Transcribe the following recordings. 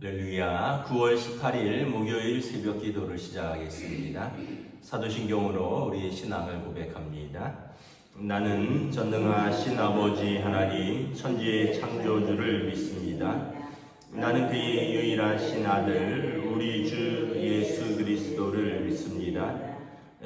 할렐루야. 9월 18일 목요일 새벽 기도를 시작하겠습니다. 사도신경으로 우리의 신앙을 고백합니다. 나는 전능하신 아버지 하나님 천지의 창조주를 믿습니다. 나는 그의 유일하신 아들 우리 주 예수 그리스도를 믿습니다.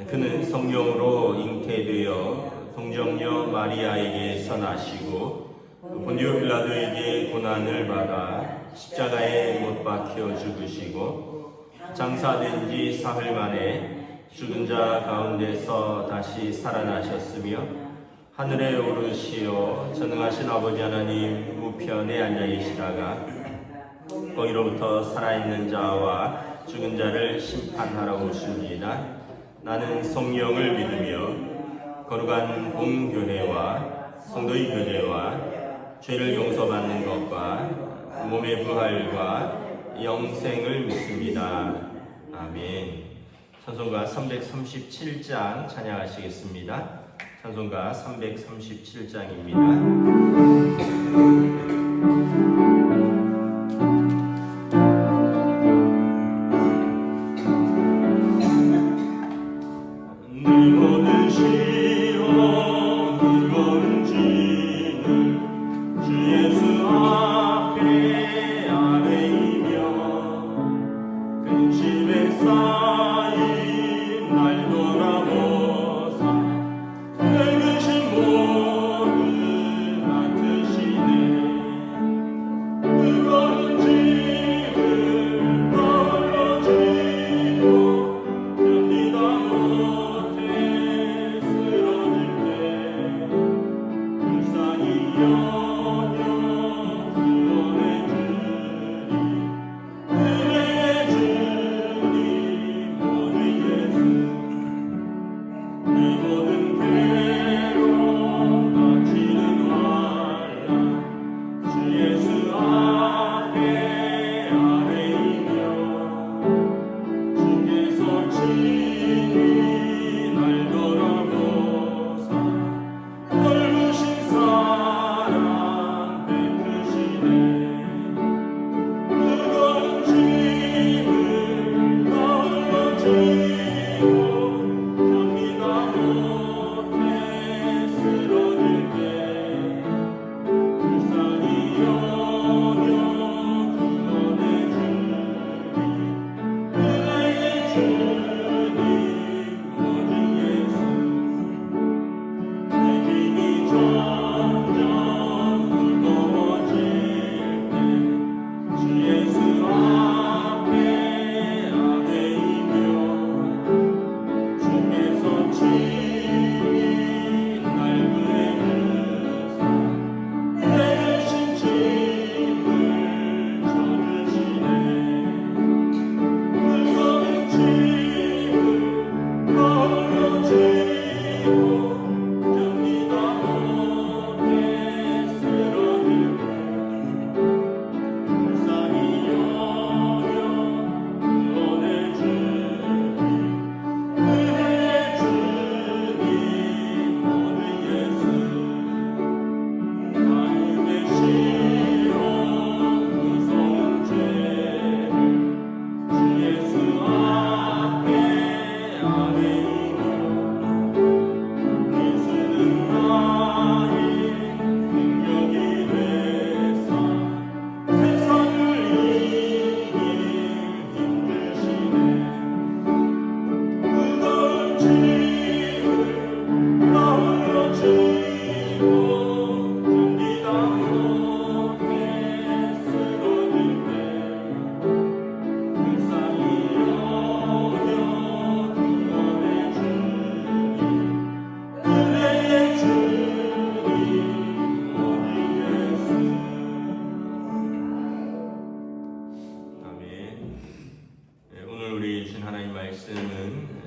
그는 성령으로 잉태되어 동정녀 마리아에게서 나시고 본디오 빌라도에게 고난을 받아 십자가에 못 박혀 죽으시고 장사된 지 사흘 만에 죽은 자 가운데서 다시 살아나셨으며 하늘에 오르시어 전능하신 아버지 하나님 우편에 앉아 계시다가 거기로부터 살아있는 자와 죽은 자를 심판하러 오십니다. 나는 성령을 믿으며 거룩한 공교회와 성도의 교제와 죄를 용서받는 것과 몸의 부활과 영생을 믿습니다. 아멘. 찬송가 337장 찬양하시겠습니다. 찬송가 337장입니다.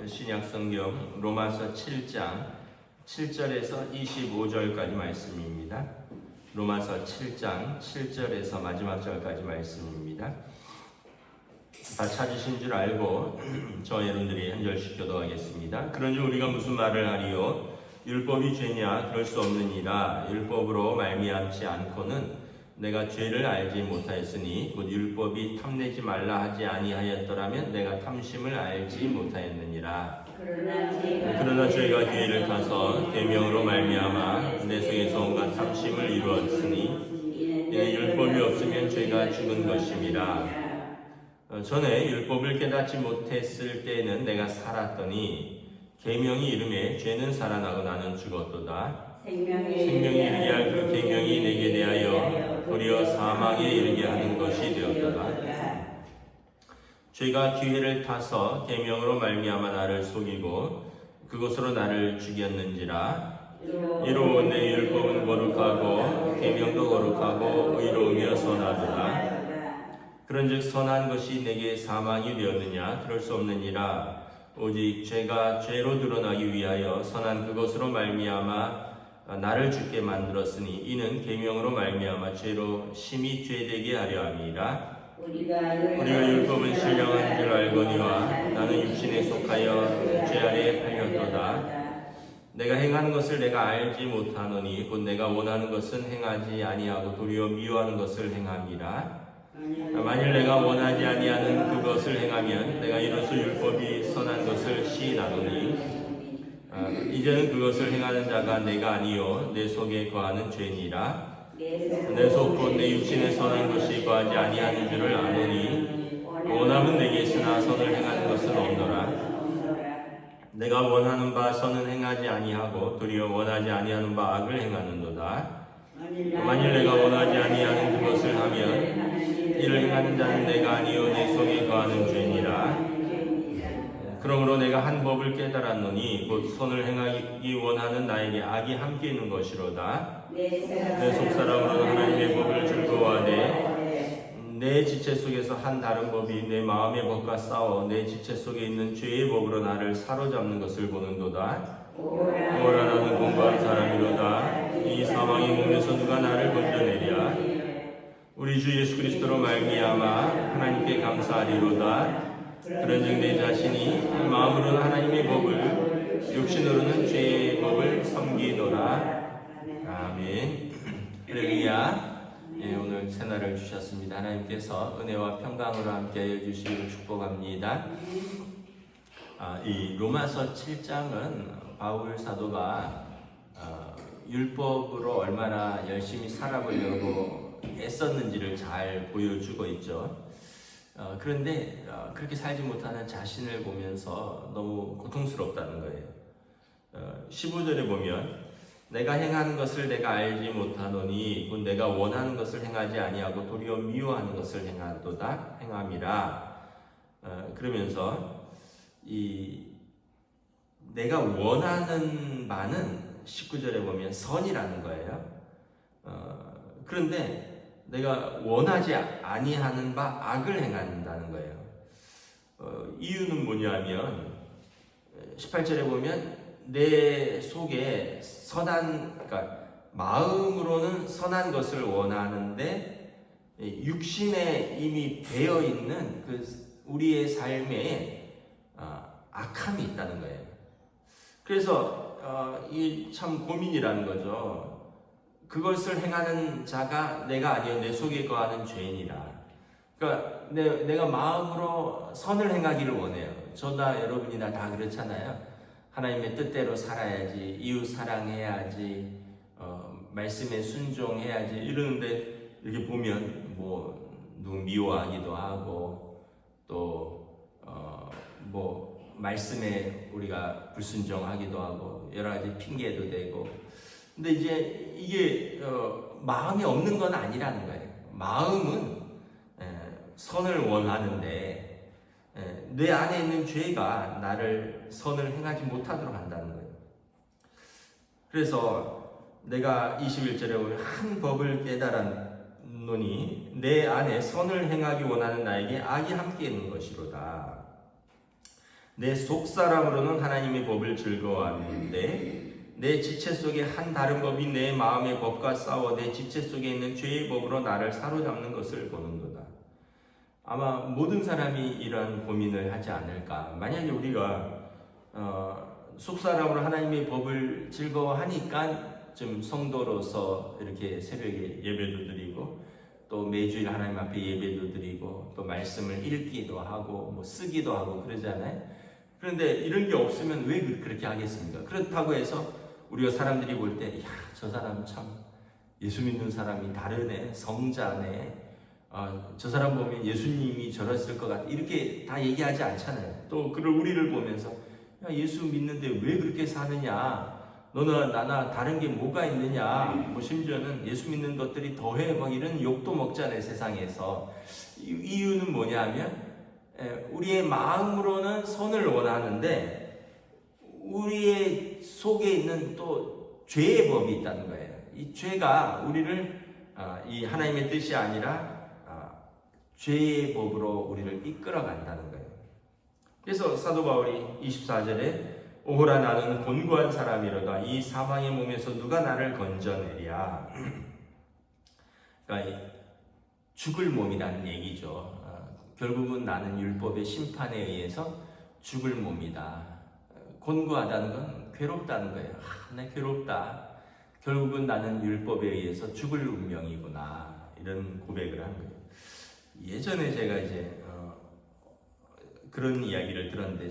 신약성경 로마서 7장 7절에서 25절까지 말씀입니다. 로마서 7장 7절에서 마지막 절까지 말씀입니다. 다 찾으신 줄 알고 저 여러분들이 한 절씩 교도하겠습니다. 그런즉 우리가 무슨 말을 하리요? 율법이 죄냐? 그럴 수 없느니라. 율법으로 말미암지 않고는 내가 죄를 알지 못하였으니 곧 율법이 탐내지 말라 하지 아니하였더라면 내가 탐심을 알지 못하였느니라. 그러나 죄가 기회를 타서 계명으로 말미암아 내 속에서 온갖 탐심을 이루었으니 이는 율법이 없으면 죄가 죽은 것임이라. 전에 율법을 깨닫지 못했을 때에는 내가 살았더니 계명이 이름에 죄는 살아나고 나는 죽었도다. 생명이 이르게 할 그 계명이 내게 대하여 도리어 사망에 이르게 하는 것이 되었도다. 죄가 기회를 타서 계명으로 말미암아 나를 속이고 그것으로 나를 죽였는지라. 이로 내 율법은 거룩하고 계명도 거룩하고 의로우며 선하도다. 그런즉 선한 것이 내게 사망이 되었느냐? 그럴 수 없느니라. 오직 죄가 죄로 드러나기 위하여 선한 그것으로 말미암아 나를 죽게 만들었으니 이는 계명으로 말미암아 죄로 심히 죄되게 하려 함이라. 우리가 율법은 신령한 줄 알거니와 나는 육신에 속하여 죄 아래에 팔렸도다. 내가 행하는 것을 내가 알지 못하노니 곧 내가 원하는 것은 행하지 아니하고 도리어 미워하는 것을 행함이라. 만일 내가 원하지 아니하는 그것을 행하면 내가 이로써 율법이 선한 것을 시인하노니 이제는 그것을 행하는 자가 내가 아니요 내 속에 거하는 죄니라. 내 속 곧 내 육신에 선한 것이 거하지 아니하는 줄을 아노니 원함은 내게 있으나 선을 행하는 것은 없노라. 내가 원하는 바 선은 행하지 아니하고 도리어 원하지 아니하는 바 악을 행하는도다. 만일 내가 원하지 아니하는 그것을 하면 이를 행하는 자는 내가 아니요 내 속에 거하는 죄니라. 그러므로 내가 한 법을 깨달았노니 곧 선을 행하기 원하는 나에게 악이 함께 있는 것이로다. 내 속사람으로 하나님의 법을 즐거워하되 내 지체 속에서 한 다른 법이 내 마음의 법과 싸워 내 지체 속에 있는 죄의 법으로 나를 사로잡는 것을 보는도다. 오라 나는 공부한 사람이로다. 이 사망의 몸에서 누가 나를 건져내랴. 우리 주 예수 그리스도로 말미암아 하나님께 감사하리로다. 그런즉 내 자신이 마음으로는 하나님의 법을 육신으로는 죄의 법을 섬기노라. 아멘. 할렐루야. 예, 오늘 새날을 주셨습니다. 하나님께서 은혜와 평강으로 함께하여 주시기를 축복합니다. 이 로마서 7장은 바울 사도가 율법으로 얼마나 열심히 살아보려고 애썼는지를 잘 보여주고 있죠. 그런데 그렇게 살지 못하는 자신을 보면서 너무 고통스럽다는 거예요. 15절에 보면 내가 행하는 것을 내가 알지 못하노니 곧 내가 원하는 것을 행하지 아니하고 도리어 미워하는 것을 행함이라. 그러면서 이 내가 원하는 바는 19절에 보면 선이라는 거예요. 그런데 내가 원하지 아니하는 바 악을 행한다는 거예요. 이유는 뭐냐면 18절에 보면 내 속에 그러니까 마음으로는 선한 것을 원하는데 육신에 이미 배어 있는 그 우리의 삶에 악함이 있다는 거예요. 그래서 이 참 고민이라는 거죠. 그것을 행하는 자가 내가 아니요 내 속에 거하는 죄인이라. 그러니까 내가 마음으로 선을 행하기를 원해요. 저나 여러분이나 다 그렇잖아요. 하나님의 뜻대로 살아야지, 이웃 사랑해야지, 말씀에 순종해야지 이러는데 이렇게 보면 누구 미워하기도 하고 또 말씀에 우리가 불순종하기도 하고 여러 가지 핑계도 대고. 근데 이제 이게 마음이 없는 건 아니라는 거예요. 마음은 선을 원하는데 내 안에 있는 죄가 나를 선을 행하지 못하도록 한다는 거예요. 그래서 내가 21절에 보면 한 법을 깨달았노니 내 안에 선을 행하기 원하는 나에게 악이 함께 있는 것이로다. 내 속사람으로는 하나님의 법을 즐거워하는데 내 지체 속에 한 다른 법이 내 마음의 법과 싸워 내 지체 속에 있는 죄의 법으로 나를 사로잡는 것을 보는도다. 아마 모든 사람이 이런 고민을 하지 않을까. 만약에 우리가 속사람으로 하나님의 법을 즐거워하니까 좀 성도로서 이렇게 새벽에 예배도 드리고 또 매주일 하나님 앞에 예배도 드리고 또 말씀을 읽기도 하고 뭐 쓰기도 하고 그러잖아요. 그런데 이런 게 없으면 왜 그렇게 하겠습니까? 그렇다고 해서 우리가 사람들이 볼 때 야, 저 사람 참 예수 믿는 사람이 다르네, 성자네, 저 사람 보면 예수님이 저랬을 것 같아, 이렇게 다 얘기하지 않잖아요. 또 그걸 우리를 보면서 야, 예수 믿는데 왜 그렇게 사느냐, 너나 나나 다른 게 뭐가 있느냐, 뭐 심지어는 예수 믿는 것들이 더해 막 이런 욕도 먹잖아요, 세상에서. 이유는 뭐냐면 우리의 마음으로는 선을 원하는데 우리의 속에 있는 또 죄의 법이 있다는 거예요. 이 죄가 우리를 이 하나님의 뜻이 아니라 죄의 법으로 우리를 이끌어 간다는 거예요. 그래서 사도 바울이 24절에 오호라 나는 곤고한 사람이로다 이 사망의 몸에서 누가 나를 건져내랴. 그러니까 죽을 몸이라는 얘기죠. 결국은 나는 율법의 심판에 의해서 죽을 몸이다. 곤고하다는 건 괴롭다는 거예요. 내 괴롭다. 결국은 나는 율법에 의해서 죽을 운명이구나. 이런 고백을 한 거예요. 예전에 제가 이제 그런 이야기를 들었는데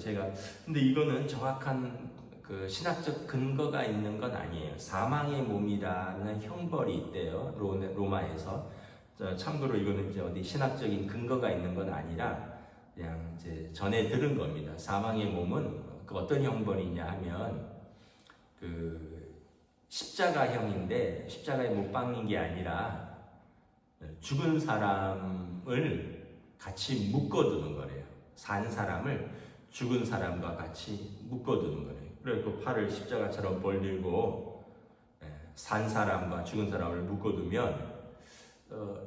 근데 이거는 정확한 그 신학적 근거가 있는 건 아니에요. 사망의 몸이라는 형벌이 있대요. 로마에서. 참고로 이거는 이제 어디 신학적인 근거가 있는 건 아니라 그냥 이제 전에 들은 겁니다. 사망의 몸은 그 어떤 형벌이냐 하면 그 십자가형인데 십자가에 못 박는 게 아니라 죽은 사람을 같이 묶어두는 거래요. 산 사람을 죽은 사람과 같이 묶어두는 거래요. 그래서 팔을 십자가처럼 벌리고 산 사람과 죽은 사람을 묶어두면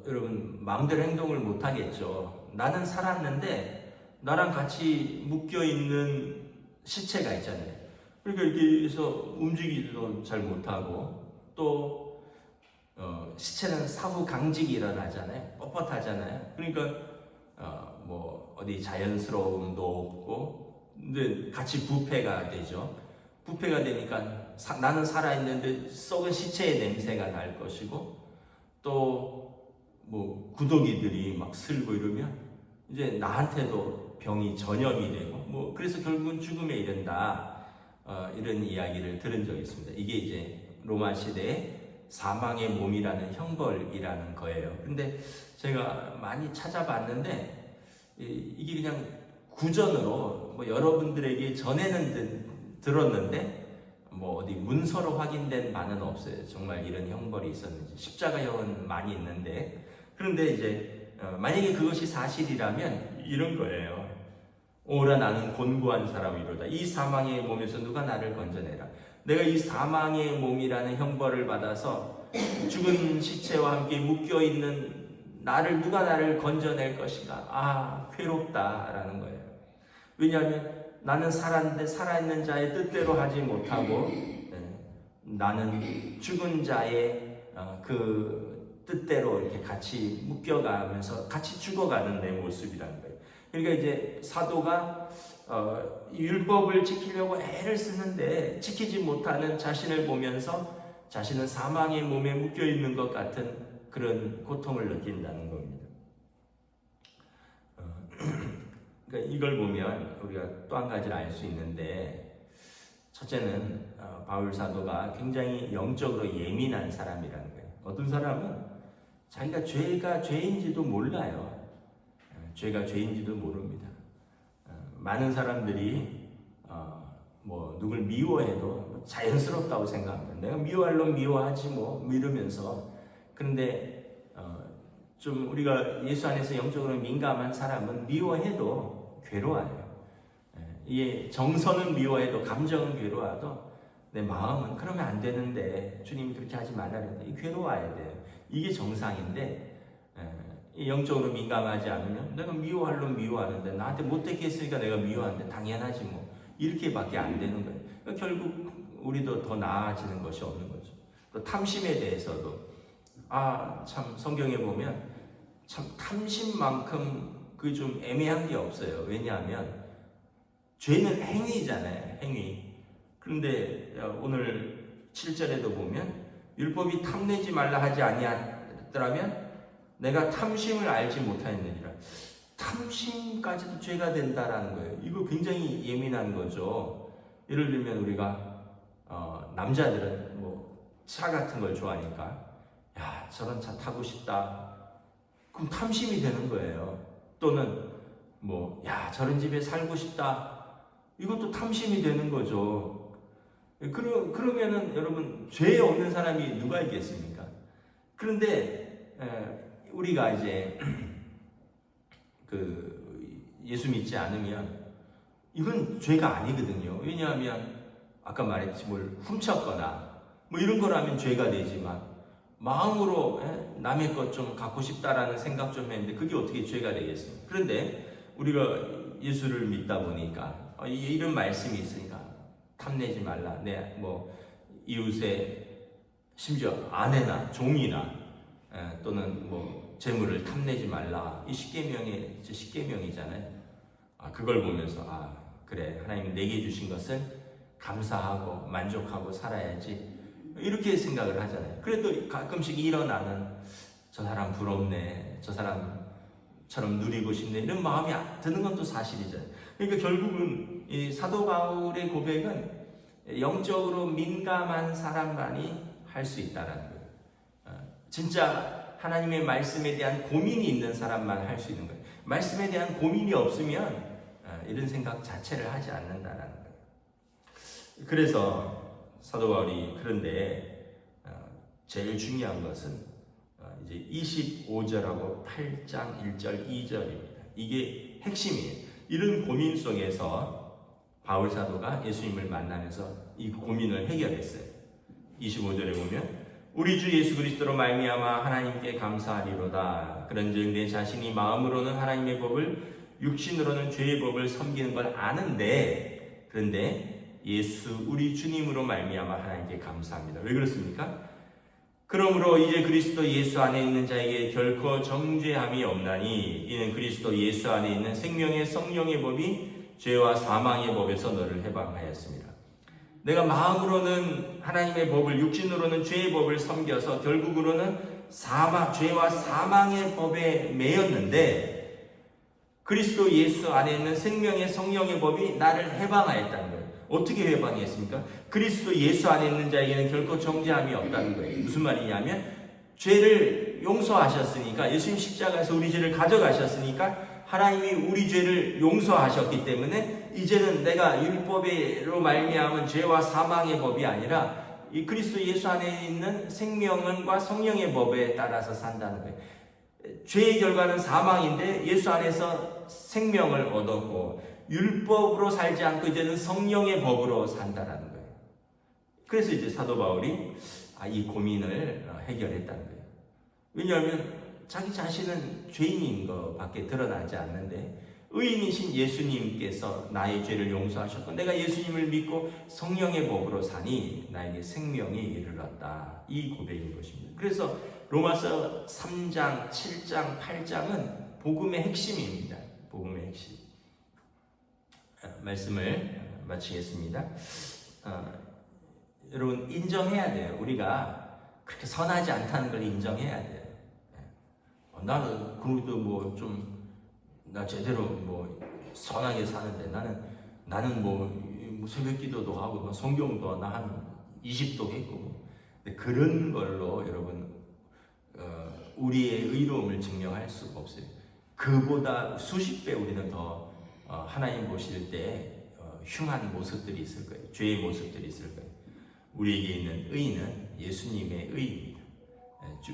여러분 마음대로 행동을 못 하겠죠. 나는 살았는데 나랑 같이 묶여 있는 시체가 있잖아요. 그러니까 이렇게 해서 움직이지도 잘 못하고 또 시체는 사후 강직이 일어나잖아요. 뻣뻣하잖아요. 그러니까 뭐 어디 자연스러움도 없고, 근데 같이 부패가 되죠. 부패가 되니까 나는 살아있는데 썩은 시체의 냄새가 날 것이고, 또 뭐 구더기들이 막 슬고 이러면 이제 나한테도 병이 전염이 되고, 뭐 그래서 결국은 죽음에 이른다. 이런 이야기를 들은 적이 있습니다. 이게 이제 로마 시대의 사망의 몸이라는 형벌이라는 거예요. 근데 제가 많이 찾아봤는데 이게 그냥 구전으로 뭐 여러분들에게 전에는 들었는데 뭐 어디 문서로 확인된 바는 없어요. 정말 이런 형벌이 있었는지. 십자가형은 많이 있는데, 그런데 이제 만약에 그것이 사실이라면 이런 거예요. 오라 나는 곤고한 사람이로다. 이 사망의 몸에서 누가 나를 건져내라. 내가 이 사망의 몸이라는 형벌을 받아서 죽은 시체와 함께 묶여있는 누가 나를 건져낼 것인가. 괴롭다라는 거예요. 왜냐하면 나는 살았는데 살아있는 자의 뜻대로 하지 못하고 나는 죽은 자의 그 뜻대로 이렇게 같이 묶여가면서 같이 죽어가는 내 모습이라는 거예요. 그러니까 이제 사도가 율법을 지키려고 애를 쓰는데 지키지 못하는 자신을 보면서 자신은 사망의 몸에 묶여 있는 것 같은 그런 고통을 느낀다는 겁니다. 그러니까 이걸 보면 우리가 또 한 가지를 알 수 있는데, 첫째는 바울 사도가 굉장히 영적으로 예민한 사람이라는 거예요. 어떤 사람은 자기가 죄인지도 몰라요. 죄가 죄인지도 모릅니다. 많은 사람들이 뭐 누굴 미워해도 자연스럽다고 생각합니다. 내가 미워할 놈 미워하지 뭐 이러면서. 그런데 좀 우리가 예수 안에서 영적으로 민감한 사람은 미워해도 괴로워요. 이게 정서는 미워해도 감정은 괴로워도 내 마음은 그러면 안 되는데 주님이 그렇게 하지 말라 그랬는데 괴로워야 돼요. 이게 정상인데 영적으로 민감하지 않으면 내가 미워할 놈 미워하는데 나한테 못되게 했으니까 내가 미워하는데 당연하지 뭐 이렇게밖에 안 되는 거예요. 그러니까 결국 우리도 더 나아지는 것이 없는 거죠. 또 탐심에 대해서도 참 성경에 보면 참 탐심만큼 그 좀 애매한 게 없어요. 왜냐하면 죄는 행위잖아요. 행위. 그런데 오늘 7절에도 보면 율법이 탐내지 말라 하지 아니하더라면 내가 탐심을 알지 못하였느니라. 탐심까지도 죄가 된다라는 거예요. 이거 굉장히 예민한 거죠. 예를 들면 우리가 남자들은 뭐 차 같은 걸 좋아하니까 야, 저런 차 타고 싶다. 그럼 탐심이 되는 거예요. 또는 뭐 야, 저런 집에 살고 싶다. 이것도 탐심이 되는 거죠. 그러면은 여러분, 죄 없는 사람이 누가 있겠습니까? 그런데 우리가 이제 예수 믿지 않으면 이건 죄가 아니거든요. 왜냐하면 아까 말했지, 뭘 훔쳤거나 뭐 이런 거라면 죄가 되지만 마음으로 남의 것 좀 갖고 싶다라는 생각 좀 했는데 그게 어떻게 죄가 되겠습니까? 그런데 우리가 예수를 믿다 보니까 이런 말씀이 있으니까 탐내지 말라. 내 이웃의 심지어 아내나 종이나 또는 뭐 재물을 탐내지 말라. 이 십계명이잖아요. 그걸 보면서 그래, 하나님 내게 주신 것을 감사하고 만족하고 살아야지, 이렇게 생각을 하잖아요. 그래도 가끔씩 일어나는 저 사람 부럽네, 저 사람처럼 누리고 싶네, 이런 마음이 드는 건 또 사실이잖아요. 그러니까 결국은 이 사도 바울의 고백은 영적으로 민감한 사람만이 할 수 있다라는 거예요. 진짜 하나님의 말씀에 대한 고민이 있는 사람만 할 수 있는 거예요. 말씀에 대한 고민이 없으면 이런 생각 자체를 하지 않는다라는 거예요. 그래서 사도 바울이 그런데 제일 중요한 것은 이제 25절하고 8장 1절 2절입니다. 이게 핵심이에요. 이런 고민 속에서 바울 사도가 예수님을 만나면서 이 고민을 해결했어요. 25절에 보면 우리 주 예수 그리스도로 말미암아 하나님께 감사하리로다. 그런즉 내 자신이 마음으로는 하나님의 법을, 육신으로는 죄의 법을 섬기는 걸 아는데, 그런데 예수 우리 주님으로 말미암아 하나님께 감사합니다. 왜 그렇습니까? 그러므로 이제 그리스도 예수 안에 있는 자에게 결코 정죄함이 없나니 이는 그리스도 예수 안에 있는 생명의 성령의 법이 죄와 사망의 법에서 너를 해방하였습니다. 내가 마음으로는 하나님의 법을, 육신으로는 죄의 법을 섬겨서 결국으로는 죄와 사망의 법에 매였는데 그리스도 예수 안에 있는 생명의 성령의 법이 나를 해방하였다는 거예요. 어떻게 해방했습니까? 그리스도 예수 안에 있는 자에게는 결코 정죄함이 없다는 거예요. 무슨 말이냐면 죄를 용서하셨으니까, 예수님 십자가에서 우리 죄를 가져가셨으니까 하나님이 우리 죄를 용서하셨기 때문에 이제는 내가 율법으로 말미암은 죄와 사망의 법이 아니라 이 그리스도 예수 안에 있는 생명과 성령의 법에 따라서 산다는 거예요. 죄의 결과는 사망인데 예수 안에서 생명을 얻었고 율법으로 살지 않고 이제는 성령의 법으로 산다라는 거예요. 그래서 이제 사도 바울이 이 고민을 해결했다는 거예요. 왜냐하면 자기 자신은 죄인인 것밖에 드러나지 않는데 의인이신 예수님께서 나의 죄를 용서하셨고 내가 예수님을 믿고 성령의 법으로 사니 나에게 생명이 이르렀다. 이 고백인 것입니다. 그래서 로마서 3장, 7장, 8장은 복음의 핵심입니다. 복음의 핵심. 말씀을 마치겠습니다. 여러분, 인정해야 돼요. 우리가 그렇게 선하지 않다는 걸 인정해야 돼요. 나는 그래도 나 제대로 선하게 사는데 나는 새벽 기도도 하고 성경도 나 한 20도 했고 근데 그런 걸로 여러분 우리의 의로움을 증명할 수가 없어요. 그보다 수십 배 우리는 더 하나님 보실 때 흉한 모습들이 있을 거예요. 죄의 모습들이 있을 거예요. 우리에게 있는 의는 예수님의 의입니다.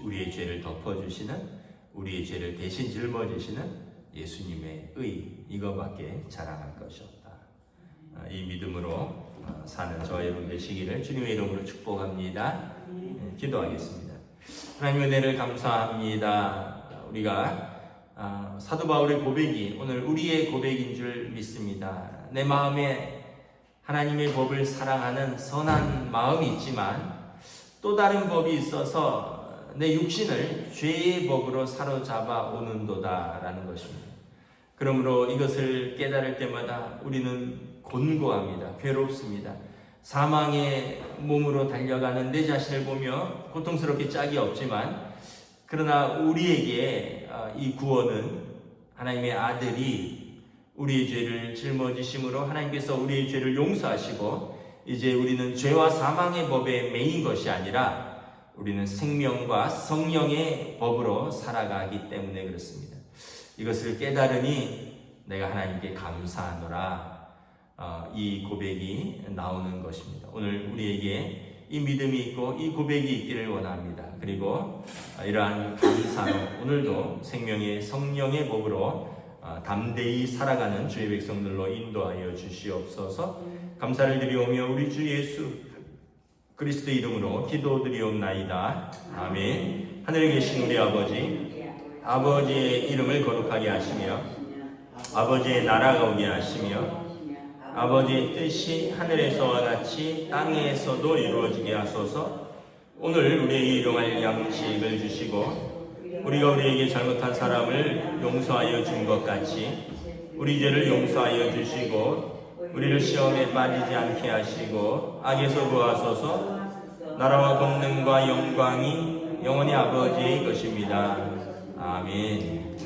우리의 죄를 덮어주시는, 우리의 죄를 대신 짊어지시는 예수님의 의, 이거밖에 자랑할 것이 없다. 이 믿음으로 사는 저와 여러분 되시기를 주님의 이름으로 축복합니다. 기도하겠습니다. 하나님 은혜를 감사합니다. 우리가 사도 바울의 고백이 오늘 우리의 고백인 줄 믿습니다. 내 마음에 하나님의 법을 사랑하는 선한 마음이 있지만 또 다른 법이 있어서 내 육신을 죄의 법으로 사로잡아 오는도다 라는 것입니다. 그러므로 이것을 깨달을 때마다 우리는 곤고합니다. 괴롭습니다. 사망의 몸으로 달려가는 내 자신을 보며 고통스럽게 짝이 없지만 그러나 우리에게 이 구원은 하나님의 아들이 우리의 죄를 짊어지심으로 하나님께서 우리의 죄를 용서하시고 이제 우리는 죄와 사망의 법에 매인 것이 아니라 우리는 생명과 성령의 법으로 살아가기 때문에 그렇습니다. 이것을 깨달으니 내가 하나님께 감사하노라, 이 고백이 나오는 것입니다. 오늘 우리에게 이 믿음이 있고 이 고백이 있기를 원합니다. 그리고 이러한 감사로 오늘도 생명의 성령의 법으로 담대히 살아가는 주의 백성들로 인도하여 주시옵소서. 감사를 드리오며 우리 주 예수 그리스도 이름으로 기도드리옵나이다. 아멘. 하늘에 계신 우리 아버지의 이름을 거룩하게 하시며 아버지의 나라가 오게 하시며 아버지의 뜻이 하늘에서와 같이 땅에서도 이루어지게 하소서. 오늘 우리에게 일용할 양식을 주시고 우리가 우리에게 잘못한 사람을 용서하여 준 것 같이 우리 죄를 용서하여 주시고 우리를 시험에 빠지지 않게 하시고 악에서 구하소서. 나라와 권능과 영광이 영원히 아버지의 것입니다. 아멘.